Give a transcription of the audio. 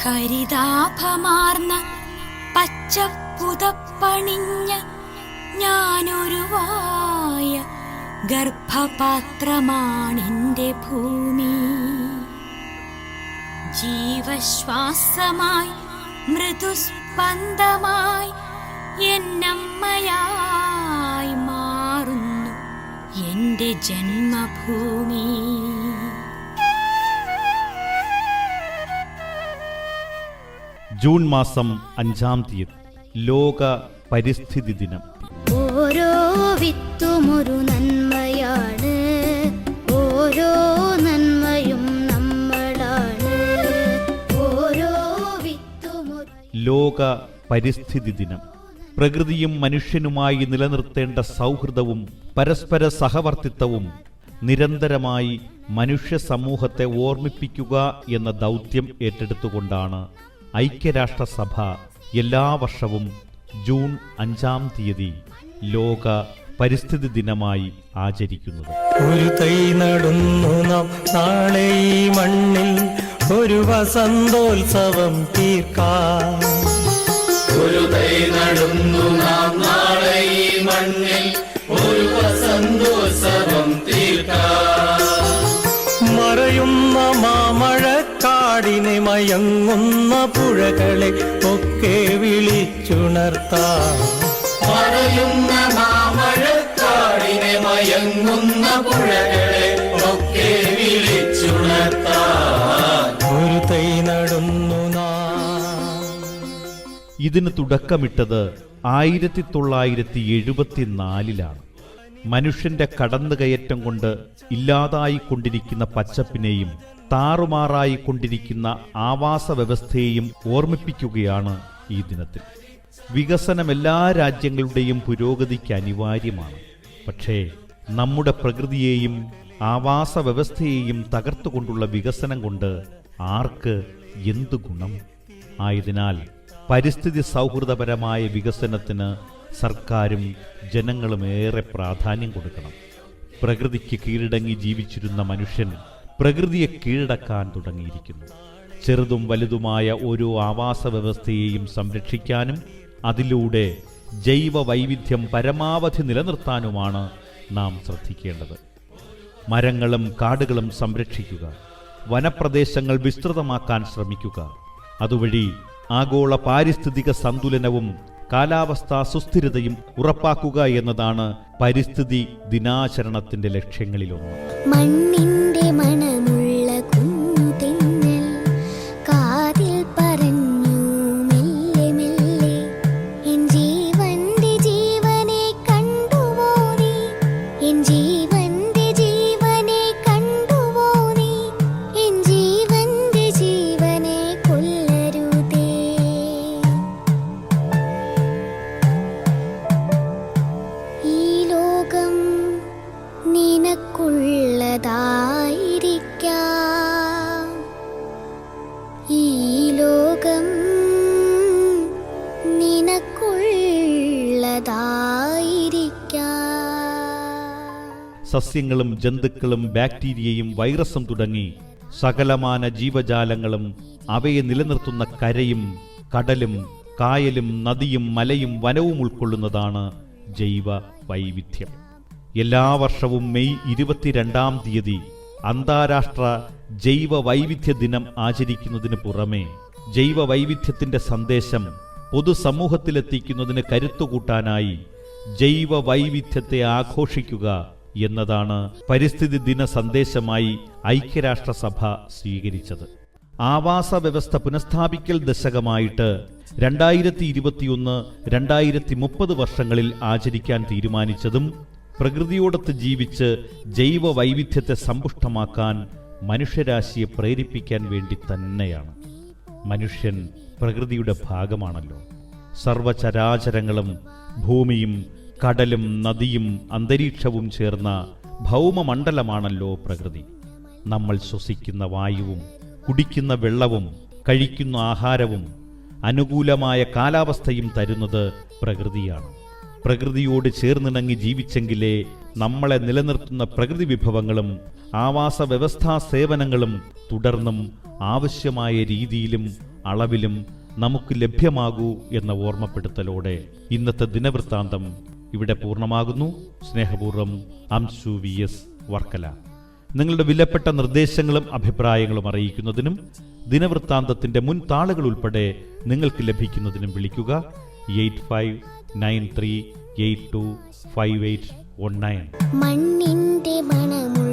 ഹരിതാഭമാർന്ന പച്ചപ്പുതപ്പണിഞ്ഞ ഞാനൊരുവായ ഗർഭപാത്രമാണെന്റെ ഭൂമി. ജീവശ്വാസമായി മൃദുസ്പന്ദമായി എന്നമ്മയായി മാറുന്നു എന്റെ ജന്മഭൂമി. ജൂൺ മാസം 5-ാം തീയതി ലോക പരിസ്ഥിതി ദിനം. ഓരോ വിത്തുമൊരു നന്മയാണ്, ഓരോ നന്മയും നമ്മളാണ്. ഓരോ വിത്തുമൊരു ലോക പരിസ്ഥിതി ദിനം പ്രകൃതിയും മനുഷ്യനുമായി നിലനിർത്തേണ്ട സൗഹൃദവും പരസ്പര സഹവർത്തിത്വവും നിരന്തരമായി മനുഷ്യ സമൂഹത്തെ ഓർമ്മിപ്പിക്കുക എന്ന ദൗത്യം ഏറ്റെടുത്തുകൊണ്ടാണ് ഐക്യരാഷ്ട്രസഭ എല്ലാ വർഷവും ജൂൺ 5-ാം തീയതി ലോക പരിസ്ഥിതി ദിനമായി ആചരിക്കുന്നത്. ഒരു തൈ നടുന്നു നാം നാളെ ഈ മണ്ണിൽ ഒരു വസന്തോത്സവം തീർക്കാം. ഒരു തൈ നടുന്നു നാം നാളെ ഈ മണ്ണിൽ ഒരു വസന്തോത്സവം തീർക്കാം. മറയുന്ന മാമഴക്കാടിനെ മയങ്ങുന്ന പുഴകളെ ഒക്കെ വിളിച്ചുണർത്താം. മറയുന്ന മാമഴക്കാടിനെ മയങ്ങുന്ന പുഴകളെ ഒക്കെ വിളിച്ചുണർത്താൻ ഒരു തൈ നടുന്നു നാം. ഇതിന് തുടക്കമിട്ടത് 1974-ലാണ്. മനുഷ്യന്റെ കടന്നുകയറ്റം കൊണ്ട് ഇല്ലാതായിക്കൊണ്ടിരിക്കുന്ന പച്ചപ്പിനെയും താറുമാറായിക്കൊണ്ടിരിക്കുന്ന ആവാസ വ്യവസ്ഥയെയും ഓർമ്മിപ്പിക്കുകയാണ് ഈ ദിനത്തിൽ. വികസനം എല്ലാ രാജ്യങ്ങളുടെയും പുരോഗതിക്ക് അനിവാര്യമാണ്. പക്ഷേ നമ്മുടെ പ്രകൃതിയെയും ആവാസ വ്യവസ്ഥയെയും തകർത്തുകൊണ്ടുള്ള വികസനം കൊണ്ട് ആർക്ക് എന്തു ഗുണം? ആയതിനാൽ പരിസ്ഥിതി സൗഹൃദപരമായ വികസനത്തിന് സർക്കാരും ജനങ്ങളും ഏറെ പ്രാധാന്യം കൊടുക്കണം. പ്രകൃതിക്ക് കീഴടങ്ങി ജീവിച്ചിരുന്ന മനുഷ്യൻ പ്രകൃതിയെ കീഴടക്കാൻ തുടങ്ങിയിരിക്കുന്നു. ചെറുതും വലുതുമായ ഓരോ ആവാസ വ്യവസ്ഥയെയും സംരക്ഷിക്കാനും അതിലൂടെ ജൈവ വൈവിധ്യം പരമാവധി നിലനിർത്താനുമാണ് നാം ശ്രദ്ധിക്കേണ്ടത്. മരങ്ങളും കാടുകളും സംരക്ഷിക്കുക, വനപ്രദേശങ്ങൾ വിസ്തൃതമാക്കാൻ ശ്രമിക്കുക. അതുവഴി ആഗോള പാരിസ്ഥിതിക സന്തുലനവും കാലാവസ്ഥാ സുസ്ഥിരതയും ഉറപ്പാക്കുക എന്നതാണ് പരിസ്ഥിതി ദിനാചരണത്തിന്റെ ലക്ഷ്യങ്ങളിലൊന്ന്. മണ്ണിന്റെ മണമുള്ള കുഞ്ഞു തെന്നൽ കാതിൽ പറഞ്ഞു മെല്ലെ മെല്ലെ, എൻ ജീവന്റെ ജീവനെ കണ്ടുവോ നീ, എൻ ജീവന്റെ ജീവനെ കണ്ടുവോ നീ, എൻ ജീവന്റെ ജീവനെ കൊല്ലരുതേ. ഈ ലോകം നിനക്കുള്ളതായിരിക്കാം, ഈ ലോകം നിനക്കുള്ളതായിരിക്കാം. സസ്യങ്ങളും ജന്തുക്കളും ബാക്ടീരിയയും വൈറസും തുടങ്ങി സകലമാന ജീവജാലങ്ങളും അവയെ നിലനിർത്തുന്ന കരയും കടലും കായലും നദിയും മലയും വനവും ഉൾക്കൊള്ളുന്നതാണ് ജൈവ വൈവിധ്യം. എല്ലാ വർഷവും മെയ് 22-ാം തീയതി അന്താരാഷ്ട്ര ജൈവ വൈവിധ്യ ദിനം ആചരിക്കുന്നതിന് പുറമെ ജൈവ വൈവിധ്യത്തിന്റെ സന്ദേശം പൊതുസമൂഹത്തിലെത്തിക്കുന്നതിന് കരുത്തുകൂട്ടാനായി ജൈവ വൈവിധ്യത്തെ ആഘോഷിക്കുക എന്നതാണ് പരിസ്ഥിതി ദിന സന്ദേശമായി ഐക്യരാഷ്ട്രസഭ സ്വീകരിച്ചത്. ആവാസ വ്യവസ്ഥ പുനഃസ്ഥാപിക്കൽ ദശകമായിട്ട് 2021-2030 വർഷങ്ങളിൽ ആചരിക്കാൻ തീരുമാനിച്ചതും പ്രകൃതിയോടൊത്ത് ജീവിച്ച് ജൈവ വൈവിധ്യത്തെ സമ്പുഷ്ടമാക്കാൻ മനുഷ്യരാശിയെ പ്രേരിപ്പിക്കാൻ വേണ്ടി തന്നെയാണ്. മനുഷ്യൻ പ്രകൃതിയുടെ ഭാഗമാണല്ലോ. സർവചരാചരങ്ങളും ഭൂമിയും കടലും നദിയും അന്തരീക്ഷവും ചേർന്ന ഭൗമമണ്ഡലമാണല്ലോ പ്രകൃതി. നമ്മൾ ശ്വസിക്കുന്ന വായുവും കുടിക്കുന്ന വെള്ളവും കഴിക്കുന്ന ആഹാരവും അനുകൂലമായ കാലാവസ്ഥയും തരുന്നത് പ്രകൃതിയാണ്. പ്രകൃതിയോട് ചേർന്നിണങ്ങി ജീവിച്ചെങ്കിലേ നമ്മളെ നിലനിർത്തുന്ന പ്രകൃതി വിഭവങ്ങളും ആവാസ വ്യവസ്ഥാ സേവനങ്ങളും തുടർന്നും ആവശ്യമായ രീതിയിലും അളവിലും നമുക്ക് ലഭ്യമാകൂ എന്ന ഓർമ്മപ്പെടുത്തലോടെ ഇന്നത്തെ ദിനവൃത്താന്തം ഇവിടെ പൂർണ്ണമാകുന്നു. സ്നേഹപൂർവ്വം അംശു VS വർക്കല. നിങ്ങളുടെ വിലപ്പെട്ട നിർദ്ദേശങ്ങളും അഭിപ്രായങ്ങളും അറിയിക്കുന്നതിനും ദിനവൃത്താന്തത്തിന്റെ മുൻ താളുകൾ ഉൾപ്പെടെ നിങ്ങൾക്ക് ലഭിക്കുന്നതിനും വിളിക്കുക 8593825819. മണ്ണിന്റെ മണമുള്ള